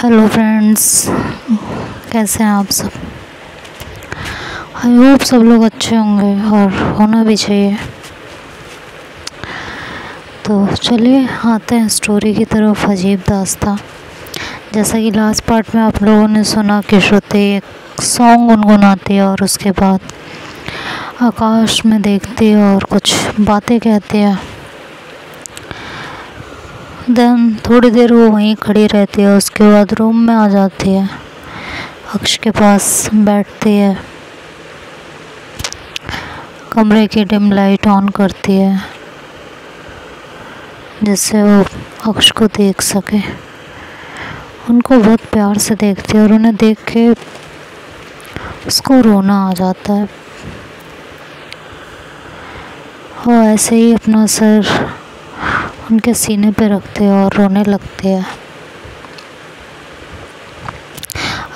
Hello friends, कैसे हैं आप सब। आई होप सब लोग अच्छे होंगे और होना भी चाहिए। तो चलिए आते हैं स्टोरी की तरफ। अजीब दास्तां। जैसा कि लास्ट पार्ट में आप लोगों ने सुना कि श्रुति एक सॉन्ग गुनगुनाती है और उसके बाद आकाश में देखती है और कुछ बातें कहती है। देन थोड़ी देर वो वहीं खड़ी रहती है, उसके बाद रूम में आ जाती है, अक्ष के पास बैठती है, कमरे की डिम लाइट ऑन करती है जिससे वो अक्ष को देख सके। उनको बहुत प्यार से देखती है और उन्हें देख के उसको रोना आ जाता है। वो ऐसे ही अपना सर उनके सीने पे रखते हैं और रोने लगते हैं।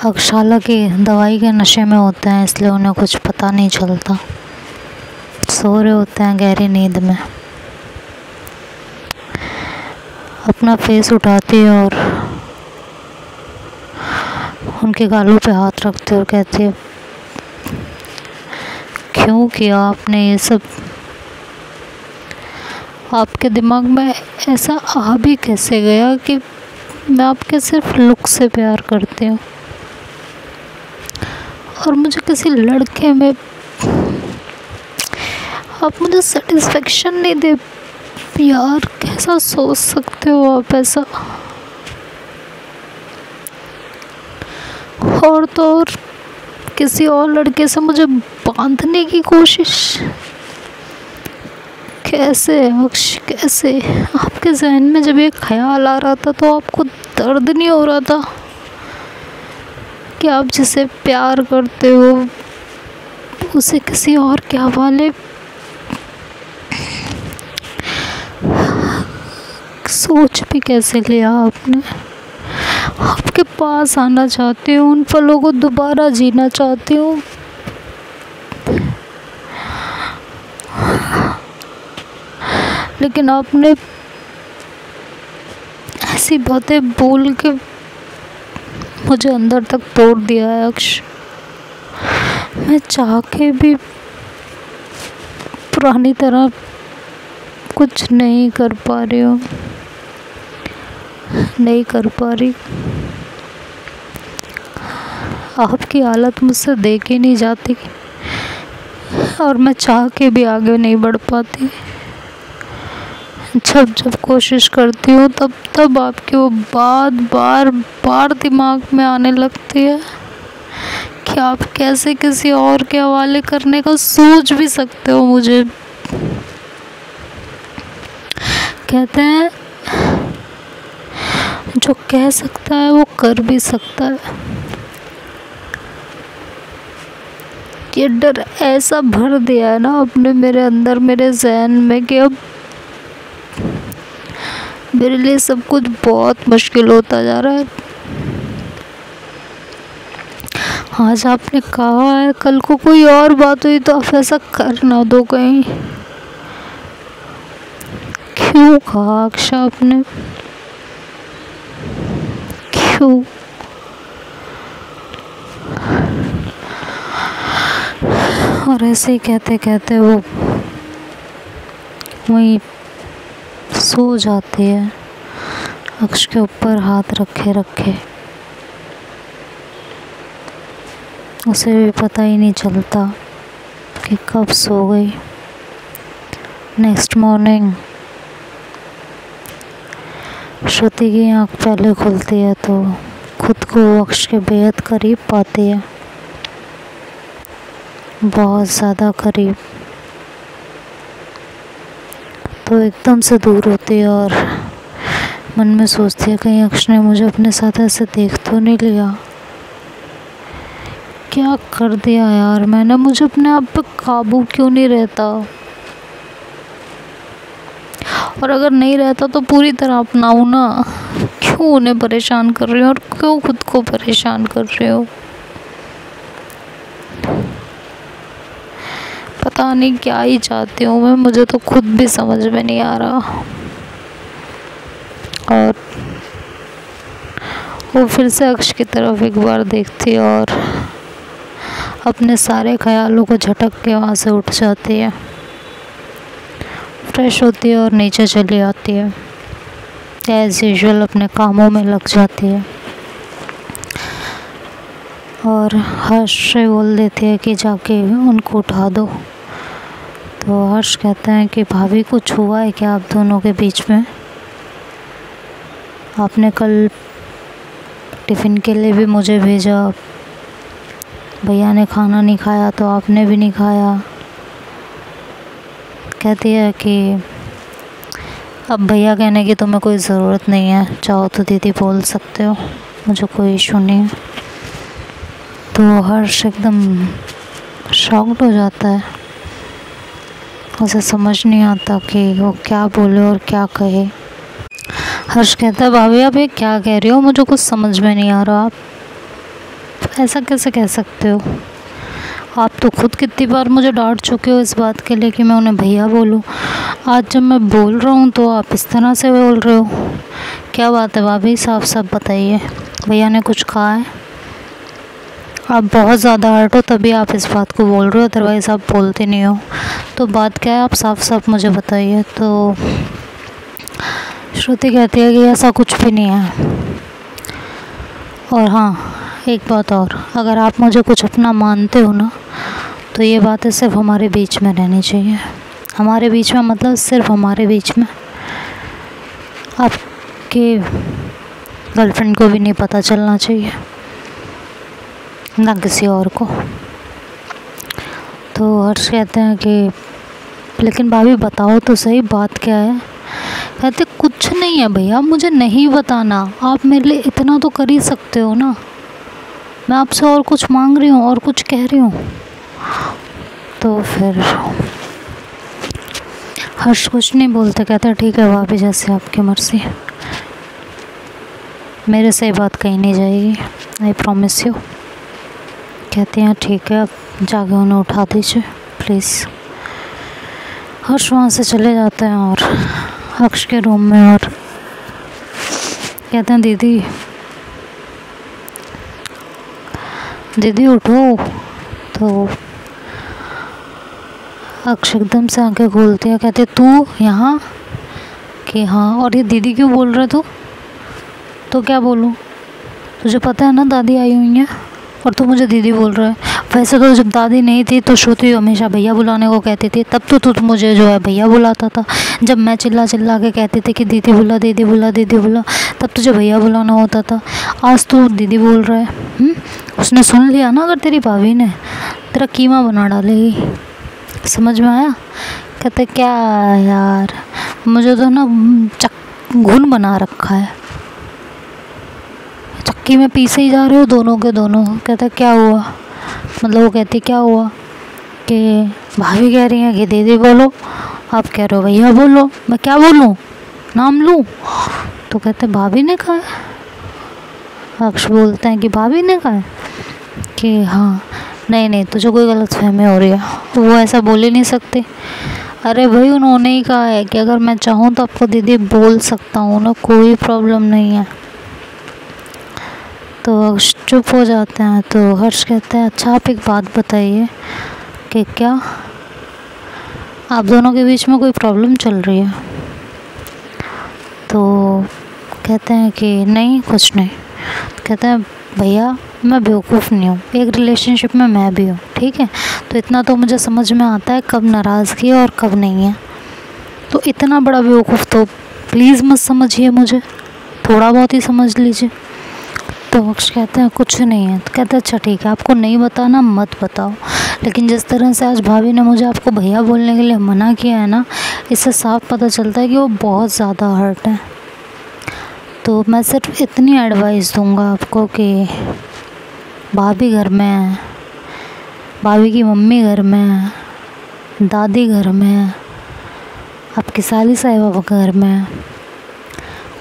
अक्ष हालांकि दवाई के नशे में होते हैं, इसलिए उन्हें कुछ पता नहीं चलता, सो रहे होते हैं गहरी नींद में। अपना फेस उठाती है और उनके गालों पे हाथ रखती है और कहती है, क्यों किया आपने ये सब। आपके दिमाग में ऐसा आ भी कैसे गया कि मैं आपके सिर्फ लुक से प्यार करती हूँ और मुझे किसी लड़के में आप मुझे सेटिस्फेक्शन नहीं दे। यार कैसा सोच सकते हो आप ऐसा। और तो और किसी और लड़के से मुझे बांधने की कोशिश। कैसे अक्ष, कैसे आपके जहन में जब ये ख्याल आ रहा था तो आपको दर्द नहीं हो रहा था कि आप जिसे प्यार करते हो उसे किसी और के हवाले। सोच भी कैसे लिया आपने। आपके पास आना चाहती हूँ, उन पलों को दोबारा जीना चाहती हूँ, लेकिन आपने ऐसी बातें बोल के मुझे अंदर तक तोड़ दिया है अक्ष। मैं चाह के भी पुरानी तरह कुछ नहीं कर पा रही हूँ, नहीं कर पा रही। आपकी हालत मुझसे देखी नहीं जाती और मैं चाह के भी आगे नहीं बढ़ पाती। जब जब कोशिश करती हूँ तब आपकी वो बात बार बार दिमाग में आने लगती है कि आप कैसे किसी और के हवाले करने का सोच भी सकते हो मुझे। कहते हैं जो कह सकता है वो कर भी सकता है। ये डर ऐसा भर दिया है ना आपने मेरे अंदर, मेरे ज़हन में, कि अब मेरे लिए सब कुछ बहुत मुश्किल होता जा रहा है। आज आपने कहा है, कल को कोई और बात हुई तो आप ऐसा कर ना दो कहीं। क्यों कहा अक्ष आपने, क्यों। और ऐसे ही कहते कहते वो वहीं सो जाती है, अक्ष के ऊपर हाथ रखे रखे। उसे भी पता ही नहीं चलता कि कब सो गई। नेक्स्ट मॉर्निंग श्रुति की आँख पहले खुलती है तो खुद को अक्ष के बेहद करीब पाती है, बहुत ज़्यादा करीब। तो एकदम से दूर होती है और मन में सोचती है, कहीं अक्ष ने मुझे अपने साथ ऐसे देख तो नहीं लिया। क्या कर दिया यार मैंने, मुझे अपने आप पे काबू क्यों नहीं रहता। और अगर नहीं रहता तो पूरी तरह अपनाऊं ना। क्यों उन्हें परेशान कर रही हूँ और क्यों खुद को परेशान कर रही हूँ। पता नहीं क्या ही चाहती हूँ मैं, मुझे तो खुद भी समझ में नहीं आ रहा। और वो फिर से अक्ष की तरफ एक बार देखती है और अपने सारे ख्यालों को झटक के वहाँ से उठ जाती है, फ्रेश होती है और नीचे चली आती है। एज़ यूजुअल अपने कामों में लग जाती है और हर्ष से बोल देती है कि जाके उनको उठा दो। तो हर्ष कहते हैं कि भाभी कुछ हुआ है क्या आप दोनों के बीच में? आपने कल टिफ़िन के लिए भी मुझे भेजा, भैया ने खाना नहीं खाया तो आपने भी नहीं खाया। कहती है कि अब भैया कहने की तुम्हें कोई ज़रूरत नहीं है, चाहो तो दीदी बोल सकते हो, मुझे कोई इशू नहीं है। तो हर्ष एकदम शॉक्ड हो जाता है, उसे समझ नहीं आता कि वो क्या बोले और क्या कहे। हर्ष कहता है भाभी आप ये क्या कह रही हो, मुझे कुछ समझ में नहीं आ रहा, आप ऐसा कैसे कह सकते हो? आप तो खुद कितनी बार मुझे डांट चुके हो इस बात के लिए कि मैं उन्हें भैया बोलूं। आज जब मैं बोल रहा हूं तो आप इस तरह से बोल रहे हो, क्या बात है भाभी, साफ साफ बताइए, भैया ने कुछ कहा है? आप बहुत ज़्यादा हर्ट हो तभी आप इस बात को बोल रहे हो, अदरवाइज़ आप बोलते नहीं हो। तो बात क्या है, आप साफ साफ मुझे बताइए। तो श्रुति कहती है कि ऐसा कुछ भी नहीं है, और हाँ एक बात और, अगर आप मुझे कुछ अपना मानते हो ना तो ये बातें सिर्फ हमारे बीच में रहनी चाहिए। हमारे बीच में मतलब सिर्फ हमारे बीच में, आपके गर्लफ्रेंड को भी नहीं पता चलना चाहिए, ना किसी और को। तो हर्ष कहते हैं कि लेकिन भाभी बताओ तो सही बात क्या है? कहते कुछ नहीं है भैया, मुझे नहीं बताना, आप मेरे लिए इतना तो कर ही सकते हो ना, मैं आपसे और कुछ मांग रही हूँ और कुछ कह रही हूँ? तो फिर हर्ष कुछ नहीं बोलते, कहते ठीक है भाभी जैसे आपकी मर्ज़ी, मेरे से बात कहीं नहीं जाएगी, आई प्रॉमिस यू। कहते हैं ठीक है, अब जाके उन्हें उठा दीजिए प्लीज़। हर्ष वहाँ से चले जाते हैं और अक्ष के रूम में, और कहते हैं दीदी उठो। तो अक्ष एकदम से आंखें खोलती है, कहते तू यहाँ? कि हाँ, और ये दीदी क्यों बोल रहे तू? तो क्या बोलूँ, तुझे पता है ना दादी आई हुई हैं और तू मुझे दीदी बोल रहा है। वैसे तो जब दादी नहीं थी तो श्रुति हमेशा भैया बुलाने को कहती थी, तब तो तू मुझे जो है भैया बुलाता था। जब मैं चिल्ला के कहती थी कि दीदी बुला दीदी बुला दीदी बुला, तब तुझे भैया बुलाना होता था। आज तू दीदी बोल रहा है। उसने सुन लिया ना, अगर तेरी भाभी ने, तेरा कीमा बना डालेगी। समझ में आया? कहते क्या यार, मुझे तो ना घुन बना रखा है, चक्की में पीसे ही जा रहे हो दोनों के दोनों। कहता क्या हुआ, मतलब वो कहती क्या हुआ कि भाभी कह रही हैं कि दीदी बोलो, आप कह रहे हो भैया बोलो, मैं क्या बोलूँ, नाम लूँ? तो कहते भाभी ने कहा है। अक्ष बोलते हैं कि भाभी ने कहा है कि हाँ। नहीं तुझे कोई गलतफहमी हो रही है, वो ऐसा बोल ही नहीं सकते। अरे भाई उन्होंने ही कहा है कि अगर मैं चाहूँ तो आपको दीदी बोल सकता हूँ ना, कोई प्रॉब्लम नहीं है। तो अक्ष चुप हो जाते हैं। तो हर्ष कहते हैं अच्छा आप एक बात बताइए कि क्या आप दोनों के बीच में कोई प्रॉब्लम चल रही है? तो कहते हैं कि नहीं कुछ नहीं। कहते हैं भैया मैं बेवकूफ़ नहीं हूँ, एक रिलेशनशिप में मैं भी हूँ, ठीक है, तो इतना तो मुझे समझ में आता है कब नाराज़गी है और कब नहीं है। तो इतना बड़ा बेवकूफ़ तो प्लीज़ मत समझिए मुझे, थोड़ा बहुत ही समझ लीजिए। तो अक्ष कहते हैं कुछ नहीं है। तो कहते हैं अच्छा ठीक है, आपको नहीं बताना मत बताओ, लेकिन जिस तरह से आज भाभी ने मुझे आपको भैया बोलने के लिए मना किया है ना, इससे साफ पता चलता है कि वो बहुत ज़्यादा हर्ट है। तो मैं सिर्फ इतनी एडवाइस दूंगा आपको कि भाभी घर में है, भाभी की मम्मी घर में है, दादी घर में है, आपकी साली साहिबा घर में है,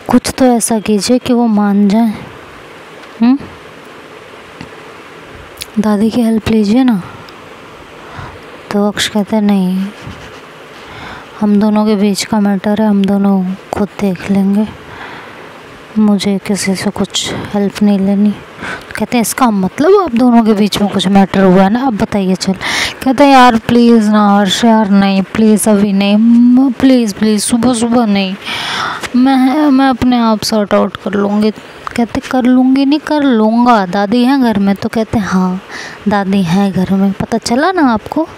कुछ तो ऐसा कीजिए कि वो मान जाए। दादी की हेल्प लीजिए ना। तो अक्ष कहते हैं नहीं, हम दोनों के बीच का मैटर है, हम दोनों खुद देख लेंगे, मुझे किसी से कुछ हेल्प नहीं लेनी। कहते हैं इसका मतलब आप दोनों के बीच में कुछ मैटर हुआ है ना, अब बताइए चल। कहते हैं यार प्लीज़ ना हर्ष यार, नहीं प्लीज़ अभी नहीं, प्लीज़ प्लीज़ सुबह सुबह नहीं, मैं अपने आप सॉर्ट आउट कर लूँगी। कहते कर लूँगी नहीं, कर लूँगा, दादी हैं घर में। तो कहते हैं हाँ दादी हैं घर में, पता चला ना आपको,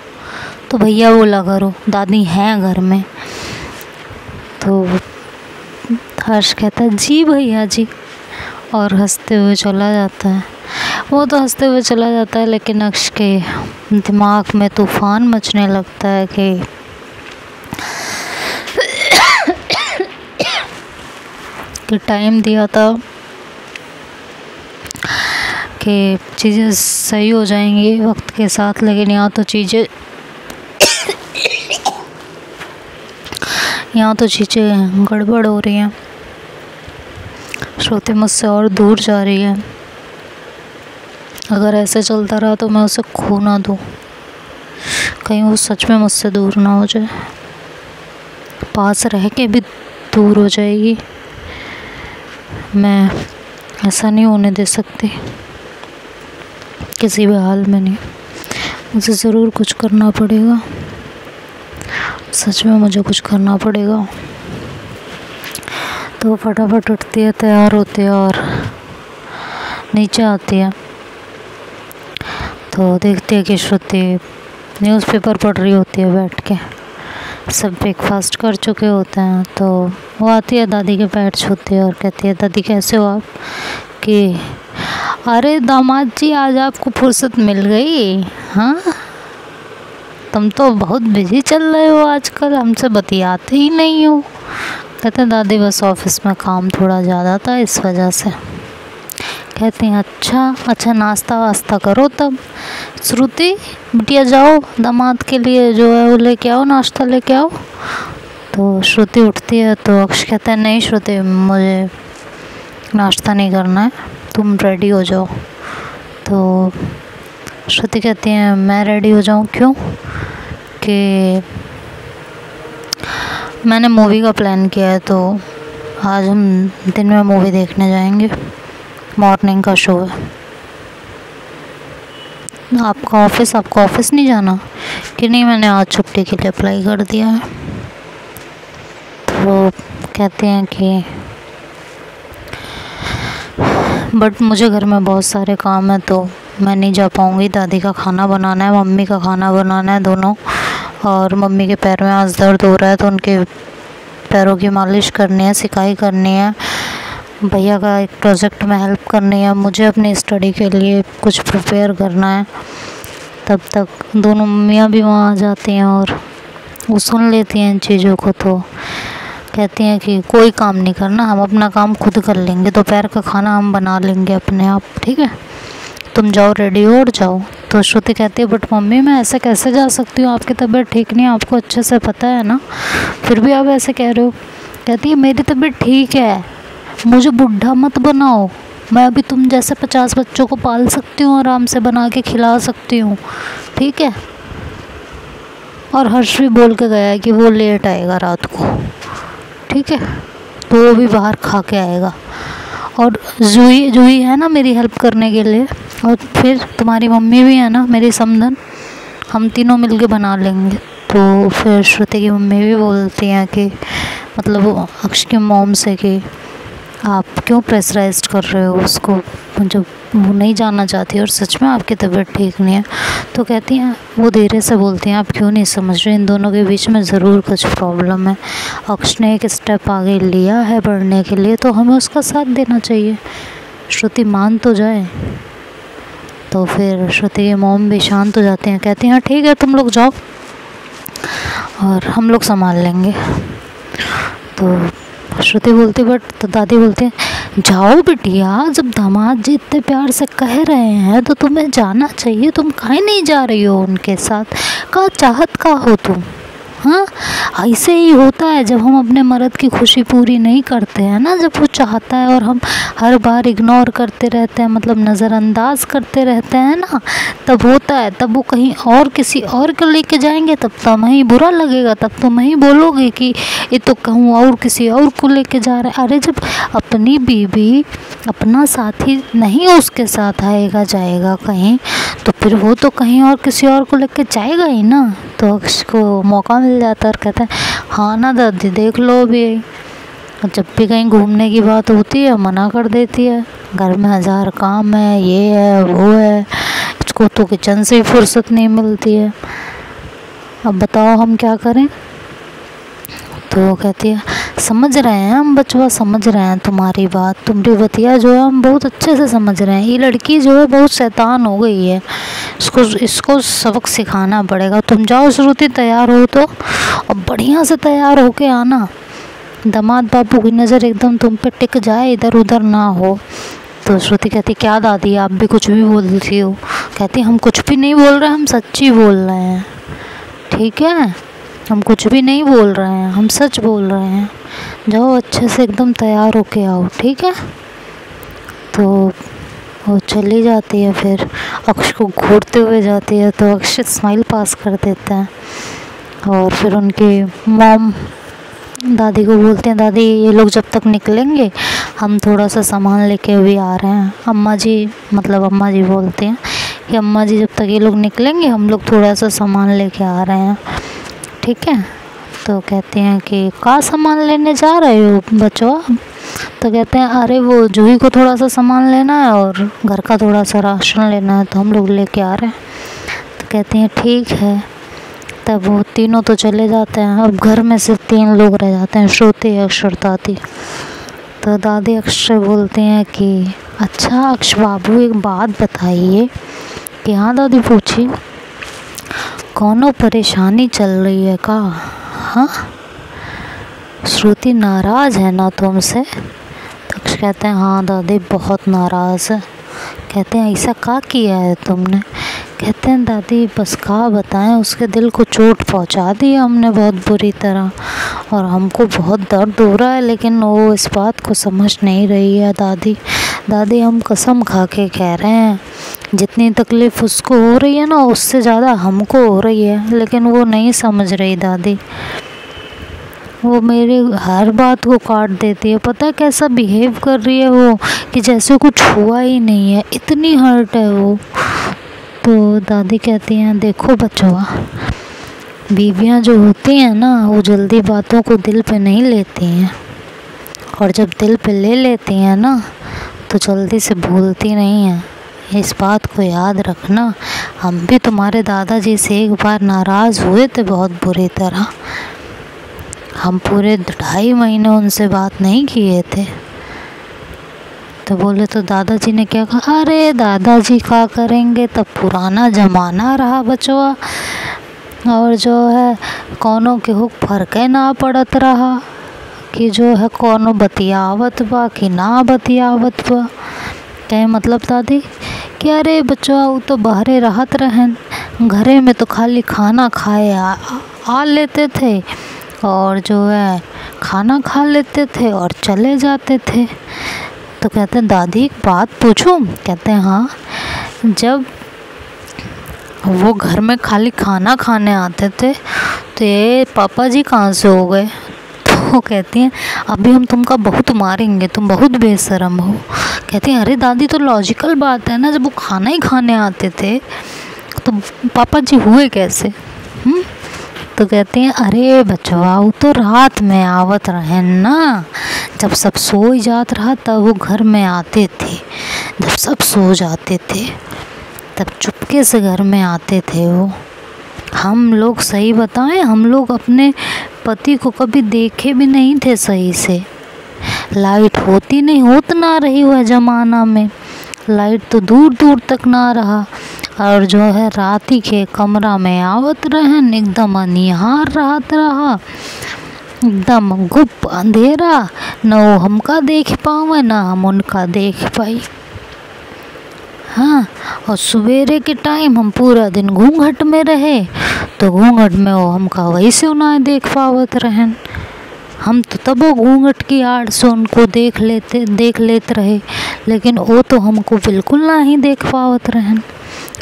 तो भैया बोला करो दादी हैं घर में। तो हर्ष कहता है जी भैया जी, और हंसते हुए चला जाता है। वो तो हंसते हुए चला जाता है, लेकिन अक्ष के दिमाग में तूफान मचने लगता है कि टाइम दिया था कि चीज़ें सही हो जाएंगी वक्त के साथ, लेकिन यहाँ तो चीज़ें गड़बड़ हो रही हैं। श्रुति मुझसे और दूर जा रही है। अगर ऐसे चलता रहा तो मैं उसे खो ना दूँ, कहीं वो सच में मुझसे दूर ना हो जाए, पास रह के भी दूर हो जाएगी। मैं ऐसा नहीं होने दे सकती किसी भी हाल में, नहीं, मुझे ज़रूर कुछ करना पड़ेगा, सच में मुझे कुछ करना पड़ेगा। तो वो फटाफट उठती है, तैयार होती है और नीचे आती है। तो देखती है कि श्रुति न्यूज़पेपर पढ़ रही होती है बैठ के, सब ब्रेकफास्ट कर चुके होते हैं। तो वो आती है, दादी के पैर छूती है और कहती है दादी कैसे हो आप? कि अरे दामाद जी आज आपको फुर्सत मिल गई, हाँ तुम तो बहुत बिजी चल रहे हो आजकल, हमसे बतियाते ही नहीं हो। कहते हैं दादी बस ऑफिस में काम थोड़ा ज़्यादा था इस वजह से। कहती हैं अच्छा नाश्ता वास्ता करो तब। श्रुति बिटिया जाओ दामाद के लिए जो है वो लेके आओ, नाश्ता लेके आओ। तो श्रुति उठती है तो अक्ष कहता है नहीं श्रुति मुझे नाश्ता नहीं करना है, तुम रेडी हो जाओ। तो श्रुति कहती है मैं रेडी हो जाऊँ क्यों? कि मैंने मूवी का प्लान किया है, तो आज हम दिन में मूवी देखने जाएंगे, मॉर्निंग का शो है। आपका ऑफिस नहीं जाना? कि नहीं मैंने आज छुट्टी के लिए अप्लाई कर दिया है। तो कहते हैं कि बट मुझे घर में बहुत सारे काम है तो मैं नहीं जा पाऊँगी, दादी का खाना बनाना है, मम्मी का खाना बनाना है दोनों, और मम्मी के पैर में आज दर्द हो रहा है तो उनके पैरों की मालिश करनी है, सिकाई करनी है, भैया का एक प्रोजेक्ट में हेल्प करनी है, मुझे अपनी स्टडी के लिए कुछ प्रिपेयर करना है। तब तक दोनों मम्मियाँ भी वहाँ आ जाती हैं और वो सुन लेती हैं इन चीज़ों को। तो कहती हैं कि कोई काम नहीं करना, हम अपना काम खुद कर लेंगे, दोपहर का खाना हम बना लेंगे अपने आप, ठीक है तुम जाओ रेडी हो और जाओ। तो श्रुति कहती है बट मम्मी मैं ऐसे कैसे जा सकती हूँ, आपकी तबीयत ठीक नहीं है, आपको अच्छे से पता है ना, फिर भी आप ऐसे कह रहे हो। कहती है मेरी तबीयत ठीक है, मुझे बुढ़ा मत बनाओ, मैं अभी तुम जैसे 50 बच्चों को पाल सकती हूँ, आराम से बना के खिला सकती हूँ, ठीक है। और हर्ष भी बोल के गया है कि वो लेट आएगा रात को, ठीक है, तो वो भी बाहर खा के आएगा। और जूही है ना मेरी हेल्प करने के लिए, और फिर तुम्हारी मम्मी भी है ना मेरी समधन, हम तीनों मिलके बना लेंगे। तो फिर श्रुति की मम्मी भी बोलती हैं कि मतलब वो अक्ष की मॉम से कि आप क्यों प्रेशराइज्ड कर रहे हो उसको, जब वो नहीं जाना चाहती और सच में आपकी तबीयत ठीक नहीं है। तो कहती हैं वो धीरे से बोलती हैं आप क्यों नहीं समझ रहे, इन दोनों के बीच में ज़रूर कुछ प्रॉब्लम है, अक्ष ने एक स्टेप आगे लिया है बढ़ने के लिए तो हमें उसका साथ देना चाहिए, श्रुति मान तो जाए। तो फिर श्रुति की मॉम भी शांत हो जाती हैं, कहती हैं ठीक है तुम लोग जाओ और हम लोग संभाल लेंगे। तो श्रुति बोलती बट तो दादी बोलती है जाओ बिटिया, जब दामाद जी इतने प्यार से कह रहे हैं तो तुम्हें जाना चाहिए, तुम काहे नहीं जा रही हो उनके साथ, का चाहत का हो तुम, हाँ, ऐसे ही होता है जब हम अपने मर्द की खुशी पूरी नहीं करते हैं ना, जब वो चाहता है और हम हर बार इग्नोर करते रहते हैं, मतलब नज़रअंदाज करते रहते हैं ना, तब होता है, तब वो कहीं और किसी और को लेके जाएंगे, तब तो हमें बुरा लगेगा, तब तो मैं ही बोलोगे कि ये तो कहूँ और किसी और को लेके जा रहा है। अरे जब अपनी बीवी अपना साथी नहीं उसके साथ आएगा जाएगा कहीं, तो फिर वो तो कहीं और किसी और को लेके जाएगा ही ना। तो अक्ष को मौका मिल जाता है और कहता है हाँ ना दादी देख लो भी, जब भी कहीं घूमने की बात होती है मना कर देती है, घर में 1000 काम है, ये है वो है, इसको तो किचन से ही फुर्सत नहीं मिलती है, अब बताओ हम क्या करें। तो वो कहती है समझ रहे हैं हम बचवा, समझ रहे हैं तुम्हारी बात, तुम्हारी बतिया जो है हम बहुत अच्छे से समझ रहे हैं, ये लड़की जो है बहुत शैतान हो गई है, इसको सबक सिखाना पड़ेगा। तुम जाओ श्रुति तैयार हो तो, और बढ़िया से तैयार होके आना, दामाद बाबू की नज़र एकदम तुम पे टिक जाए, इधर उधर ना हो। तो श्रुति कहती क्या दादी आप भी कुछ भी बोलती हो। कहती हम कुछ भी नहीं बोल रहे, हम सच्ची बोल रहे हैं, ठीक है, हम कुछ भी नहीं बोल रहे हैं, हम सच बोल रहे हैं, जाओ अच्छे से एकदम तैयार होके आओ, ठीक है। तो वो चली जाती है, फिर अक्ष को घूरते हुए जाती है, तो अक्ष स्माइल पास कर देता है, और फिर उनकी मॉम दादी को बोलते हैं दादी ये लोग जब तक निकलेंगे हम थोड़ा सा सामान लेके भी आ रहे हैं। अम्मा जी, मतलब अम्मा जी बोलते हैं कि अम्मा जी जब तक ये लोग निकलेंगे हम लोग थोड़ा सा सामान लेके आ रहे हैं, ठीक है। तो कहते हैं कि का सामान लेने जा रहे हो बच्चों। तो कहते हैं अरे वो जूही को थोड़ा सा सामान लेना है और घर का थोड़ा सा राशन लेना है, तो हम लोग लेके आ रहे हैं। तो कहते हैं ठीक है। तब वो तीनों तो चले जाते हैं, अब घर में सिर्फ 3 लोग रह जाते हैं, श्रुति, अक्ष और दादी। तो दादी अक्ष से बोलते हैं कि अच्छा अक्ष बाबू एक बात बताइए। कि हाँ दादी पूछी। कौनो परेशानी चल रही है का? हाँ, श्रुति नाराज़ है ना तुमसे? अक्ष कहते हैं हाँ दादी बहुत नाराज़ है। कहते हैं ऐसा का किया है तुमने? कहते हैं दादी बस का बताएं, उसके दिल को चोट पहुंचा दी हमने बहुत बुरी तरह, और हमको बहुत दर्द हो रहा है, लेकिन वो इस बात को समझ नहीं रही है दादी हम कसम खा के कह रहे हैं, जितनी तकलीफ़ उसको हो रही है ना उससे ज़्यादा हमको हो रही है, लेकिन वो नहीं समझ रही दादी। वो मेरे हर बात को काट देती है, पता है कैसा बिहेव कर रही है वो, कि जैसे कुछ हुआ ही नहीं है, इतनी हर्ट है वो। तो दादी कहती हैं देखो बच्चों, बीवियां जो होती हैं ना वो जल्दी बातों को दिल पे नहीं लेती हैं, और जब दिल पे ले लेती हैं ना तो जल्दी से भूलती नहीं हैं। इस बात को याद रखना। हम भी तुम्हारे दादाजी से एक बार नाराज़ हुए थे बहुत बुरी तरह, हम पूरे 2.5 महीने उनसे बात नहीं किए थे। तो बोले तो दादाजी ने क्या कहा? अरे दादाजी क्या करेंगे, तब पुराना ज़माना रहा बचवा, और जो है कौनों के हुक फर्के ना पड़त रहा, कि जो है कौनो बतियावत बा कि ना बतियावत बा। क्या मतलब दादी? कि अरे बचवा वो तो बाहरे रहत रहन, घरे में तो खाली खाना खाए आ लेते थे, और जो है खाना खा लेते थे और चले जाते थे। तो कहते हैं दादी एक बात पूछूं? कहते हैं हाँ। जब वो घर में खाली खाना खाने आते थे तो ये पापा जी कहाँ से हो गए? तो कहती हैं अभी हम तुमका बहुत मारेंगे, तुम बहुत बेशरम हो। कहती हैं अरे दादी तो लॉजिकल बात है ना, जब वो खाना ही खाने आते थे तो पापा जी हुए कैसे? तो कहती हैं अरे बचवा वो तो रात में आवत रहे ना, जब सब सो जात रहा तब वो घर में आते थे, जब सब सो जाते थे तब चुपके से घर में आते थे वो। हम लोग सही बताएं, हम लोग अपने पति को कभी देखे भी नहीं थे सही से। लाइट होती नहीं, होत ना रही हुआ ज़माना में, लाइट तो दूर दूर तक ना रहा, और जो है रात ही के कमरा में आवत रहन, एकदम अनिहार रात रहा, एकदम गुप अंधेरा, न वो हमका देख पावे ना हम उनका देख पाई। हाँ, और सवेरे के टाइम हम पूरा दिन घूंघट में रहे, तो घूंघट में वो हमका वैसे उन्हें देख पावत रहन। हम तो तब वो घूंघट की आड़ से उनको देख लेते रहे, लेकिन वो तो हमको बिल्कुल ना ही देख पावत रहन।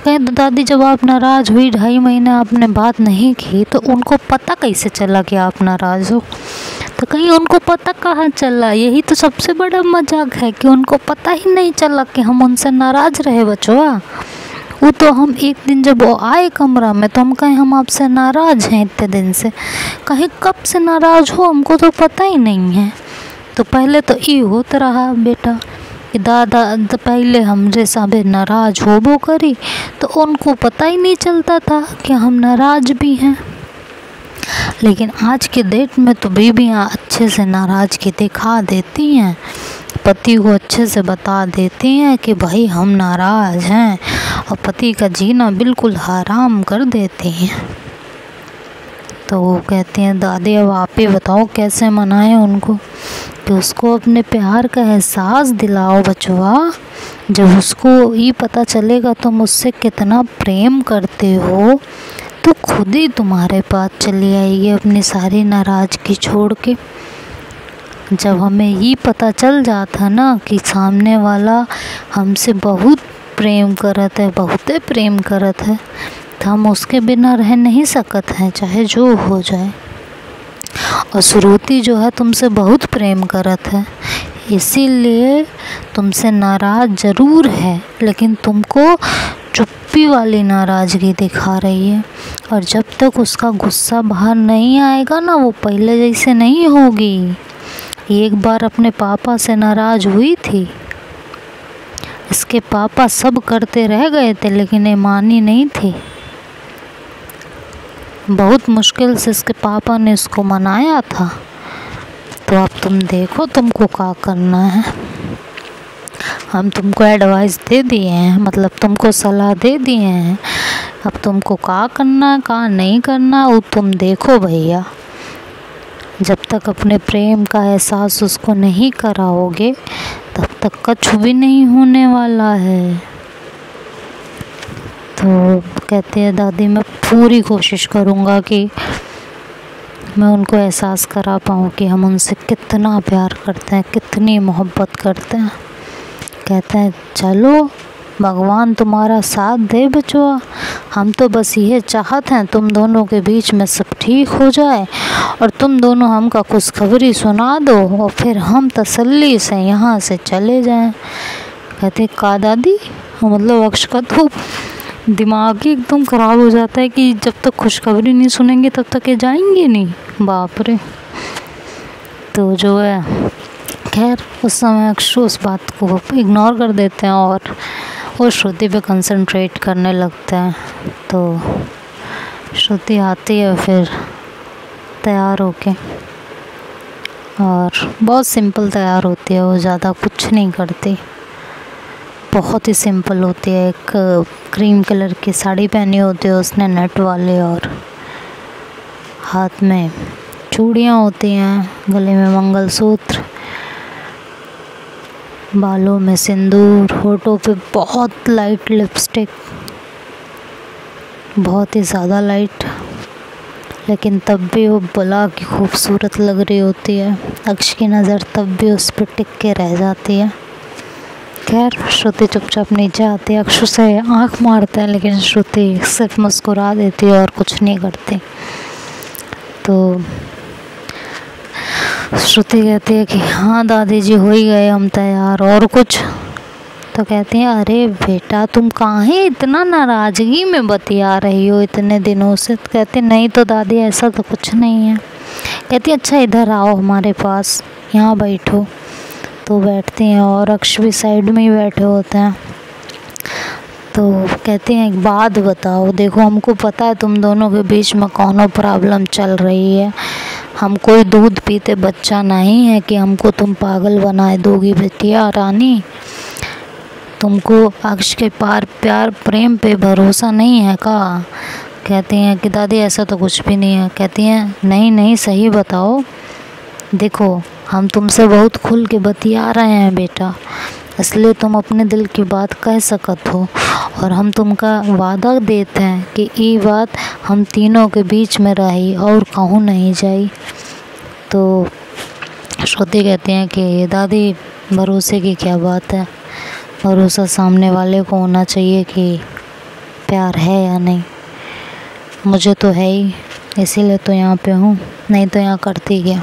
कहीं तो दादी जब आप नाराज़ हुई 2.5 महीने आपने बात नहीं की, तो उनको पता कैसे चला कि आप नाराज़ हो? तो कहीं उनको पता कहाँ चला? यही तो सबसे बड़ा मजाक है कि उनको पता ही नहीं चला कि हम उनसे नाराज़ रहे बचवा। वो तो हम एक दिन जब वो आए कमरा में तो हम कहें हम आपसे नाराज़ हैं इतने दिन से, कहीं कब से नाराज़ हो हमको तो पता ही नहीं है। तो पहले तो ये होता रहा बेटा कि दादा तो पहले हमरे सामने नाराज़ होबो करी तो उनको पता ही नहीं चलता था कि हम नाराज़ भी हैं। लेकिन आज के डेट में तो बीबियाँ अच्छे से नाराज़गी दिखा देती हैं, पति को अच्छे से बता देती हैं कि भाई हम नाराज़ हैं, और पति का जीना बिल्कुल हराम कर देती हैं। तो वो कहती हैं दादी अब आप ही बताओ कैसे मनाएं उनको, कि उसको अपने प्यार का एहसास दिलाओ बचवा। जब उसको ये पता चलेगा तुम उससे कितना प्रेम करते हो, तो खुद ही तुम्हारे पास चली आएगी अपनी सारी नाराज़गी छोड़ के। जब हमें ये पता चल जाता ना कि सामने वाला हमसे बहुत प्रेम करत है, बहुत प्रेम करत है, तो हम उसके बिना रह नहीं सकत हैं, चाहे जो हो जाए। और श्रुति जो है तुमसे बहुत प्रेम करत है, इसीलिए तुमसे नाराज़ ज़रूर है, लेकिन तुमको चुप्पी वाली नाराज़गी दिखा रही है। और जब तक उसका गुस्सा बाहर नहीं आएगा ना, वो पहले जैसे नहीं होगी। एक बार अपने पापा से नाराज़ हुई थी, इसके पापा सब करते रह गए थे लेकिन ये मानी नहीं थी। बहुत मुश्किल से इसके पापा ने इसको मनाया था। तो अब तुम देखो तुमको क्या करना है। हम तुमको एडवाइस दे दिए हैं, मतलब तुमको सलाह दे दिए हैं, अब तुमको क्या करना है क्या नहीं करना वो तुम देखो भैया। जब तक अपने प्रेम का एहसास उसको नहीं कराओगे तब तक कुछ भी नहीं होने वाला है। तो कहते हैं दादी मैं पूरी कोशिश करूँगा कि मैं उनको एहसास करा पाऊँ कि हम उनसे कितना प्यार करते हैं, कितनी मोहब्बत करते हैं। कहते हैं चलो भगवान तुम्हारा साथ दे बचवा, हम तो बस ये चाहते हैं तुम दोनों के बीच में सब ठीक हो जाए और तुम दोनों हमका खुशखबरी सुना दो और फिर हम तसल्ली से यहाँ से चले जाएं। कहते का दादी, मतलब अक्ष का तो दिमाग ही एकदम ख़राब हो जाता है कि जब तक खुशखबरी नहीं सुनेंगे तब तक ये जाएंगे नहीं। बाप रे। तो जो है खैर उस समय अक्षु उस बात को इग्नोर कर देते हैं और वो श्रुति पे कंसंट्रेट करने लगते हैं। तो श्रुति आती है फिर तैयार होके, और बहुत सिंपल तैयार होती है, वो ज़्यादा कुछ नहीं करती, बहुत ही सिंपल होती है। एक क्रीम कलर की साड़ी पहनी होती है उसने नेट वाले, और हाथ में चूड़ियाँ होती हैं, गले में मंगलसूत्र, बालों में सिंदूर, होठों पे बहुत लाइट लिपस्टिक, बहुत ही ज़्यादा लाइट, लेकिन तब भी वो बला की खूबसूरत लग रही होती है। अक्ष की नज़र तब भी उस पर टिक के रह जाती है। खैर श्रुति चुपचाप नीचे आती है, अक्षु से आँख मारता है लेकिन श्रुति सिर्फ मुस्कुरा देती है और कुछ नहीं करती। तो श्रुति कहती है कि हाँ दादी जी हो ही गए हम तैयार, और कुछ? तो कहती हैं अरे बेटा तुम काहे इतना नाराज़गी में बतिया रही हो इतने दिनों से? तो कहती नहीं तो दादी ऐसा तो कुछ नहीं है। कहती अच्छा इधर आओ हमारे पास, यहाँ बैठो। तो बैठती हैं और अक्ष भी साइड में ही बैठे होते हैं। तो कहते हैं एक बात बताओ, देखो हमको पता है तुम दोनों के बीच में कौन प्रॉब्लम चल रही है, हम कोई दूध पीते बच्चा नहीं है कि हमको तुम पागल बनाए दोगी बेटिया रानी। तुमको अक्ष के प्यार प्रेम पे भरोसा नहीं है का? कहती हैं कि दादी ऐसा तो कुछ भी नहीं है। कहती हैं नहीं नहीं सही बताओ, देखो हम तुमसे बहुत खुल के बतिया रहे हैं बेटा, इसलिए तुम अपने दिल की बात कह सकत हो, और हम तुमका वादा देते हैं कि ये बात हम तीनों के बीच में रही और कहूँ नहीं जाई। तो श्रुति कहती हैं कि दादी, भरोसे की क्या बात है, भरोसा सामने वाले को होना चाहिए कि प्यार है या नहीं। मुझे तो है ही, इसीलिए तो यहाँ पे हूँ, नहीं तो यहाँ करती क्या।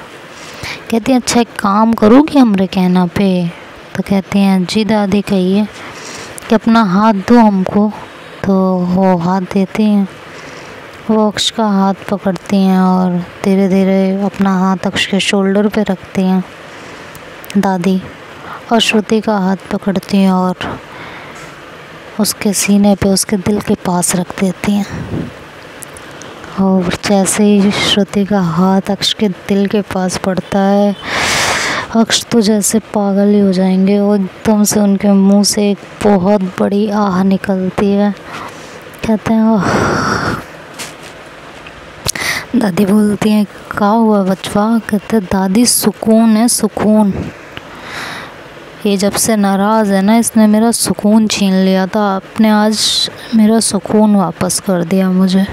कहती हैं अच्छा एक काम करोगी हमरे कहना पे। तो कहती हैं जी दादी कहिए, कि अपना हाथ दो हमको। तो वो हाथ देती हैं, वो अक्ष का हाथ पकड़ती हैं और धीरे धीरे अपना हाथ अक्ष के शोल्डर पे रखती हैं दादी, और श्रुति का हाथ पकड़ती हैं और उसके सीने पे, उसके दिल के पास रख देती हैं। और जैसे ही श्रुति का हाथ अक्ष के दिल के पास पड़ता है, अक्ष तो जैसे पागल ही हो जाएंगे। वो एकदम से उनके मुंह से एक बहुत बड़ी आह निकलती है। कहते हैं ओह। दादी बोलती हैं क्या हुआ बचवा। कहते दादी सुकून है, सुकून। ये जब से नाराज़ है ना, इसने मेरा सुकून छीन लिया था, आपने आज मेरा सुकून वापस कर दिया मुझे।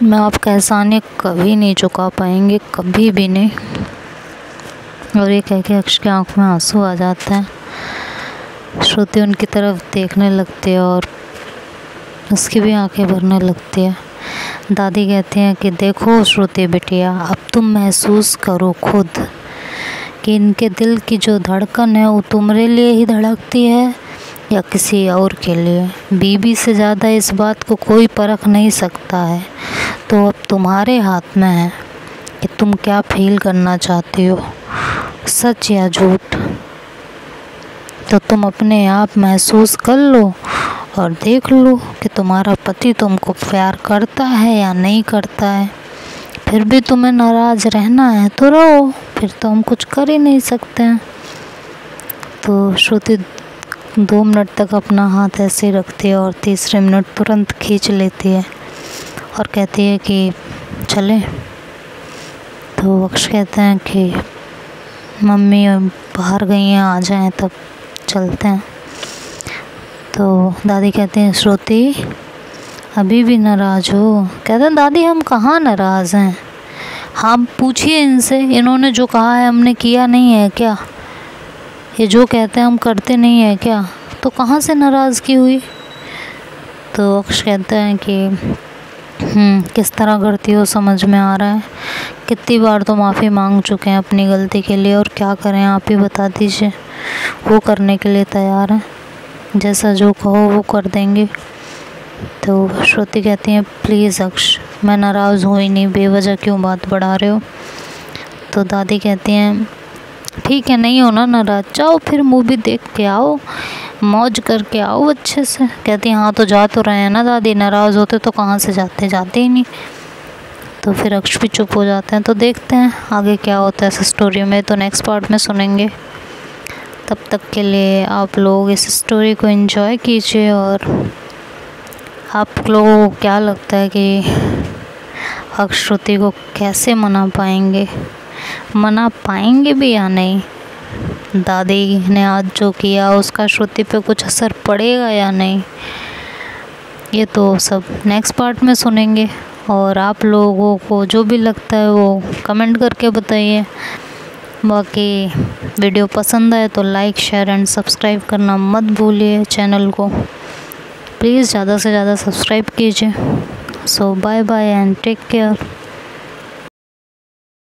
मैं आपका एहसान कभी नहीं चुका पाएंगे, कभी भी नहीं। और ये कह के अक्ष की आँख में आंसू आ जाता है। श्रुति उनकी तरफ देखने लगती है और उसकी भी आंखें भरने लगती है। दादी कहती हैं कि देखो श्रुति बिटिया, अब तुम महसूस करो खुद कि इनके दिल की जो धड़कन है वो तुम्हारे लिए ही धड़कती है या किसी और के लिए। बीबी से ज़्यादा इस बात को कोई परख नहीं सकता है। तो अब तुम्हारे हाथ में है कि तुम क्या फील करना चाहती हो, सच या झूठ। तो तुम अपने आप महसूस कर लो और देख लो कि तुम्हारा पति तुमको प्यार करता है या नहीं करता है। फिर भी तुम्हें नाराज़ रहना है तो रहो, फिर तो हम कुछ कर ही नहीं सकते हैं। तो श्रुति 2 मिनट तक अपना हाथ ऐसे रखती है और तीसरे मिनट तुरंत खींच लेती है और कहती है कि चलें। तो अक्ष कहते हैं कि मम्मी बाहर गई हैं, आ जाएं तब चलते हैं। तो दादी कहती हैं श्रुति अभी भी नाराज़ हो। कहते हैं दादी हम कहाँ नाराज़ हैं, हाँ पूछिए इनसे, इन्होंने जो कहा है हमने किया नहीं है क्या, ये जो कहते हैं हम करते नहीं है क्या, तो कहाँ से नाराज़गी हुई। तो अक्ष कहते हैं कि किस तरह करती हो समझ में आ रहा है, कितनी बार तो माफ़ी मांग चुके हैं अपनी गलती के लिए, और क्या करें आप ही बता दीजिए। वो करने के लिए तैयार हैं, जैसा जो कहो वो कर देंगे। तो श्रुति कहती हैं प्लीज़ अक्ष, मैं नाराज़ हुई नहीं, बेवजह क्यों बात बढ़ा रहे हो। तो दादी कहती हैं ठीक है नहीं हो ना नाराज़, जाओ फिर मूवी देख के आओ, मौज करके आओ अच्छे से। कहती हैं हाँ तो जा तो रहे हैं ना दादी, नाराज़ होते तो कहाँ से जाते, जाते ही नहीं। तो फिर अक्ष भी चुप हो जाते हैं। तो देखते हैं आगे क्या होता है इस स्टोरी में, तो नेक्स्ट पार्ट में सुनेंगे। तब तक के लिए आप लोग इस स्टोरी को एंजॉय कीजिए। और आप लोगों को क्या लगता है कि अक्ष श्रुति को कैसे मना पाएंगे भी या नहीं। दादी ने आज जो किया उसका श्रुति पे कुछ असर पड़ेगा या नहीं, ये तो सब नेक्स्ट पार्ट में सुनेंगे। और आप लोगों को जो भी लगता है वो कमेंट करके बताइए। बाकी वीडियो पसंद आए तो लाइक शेयर एंड सब्सक्राइब करना मत भूलिए चैनल को, प्लीज़ ज़्यादा से ज़्यादा सब्सक्राइब कीजिए। So bye bye and take care.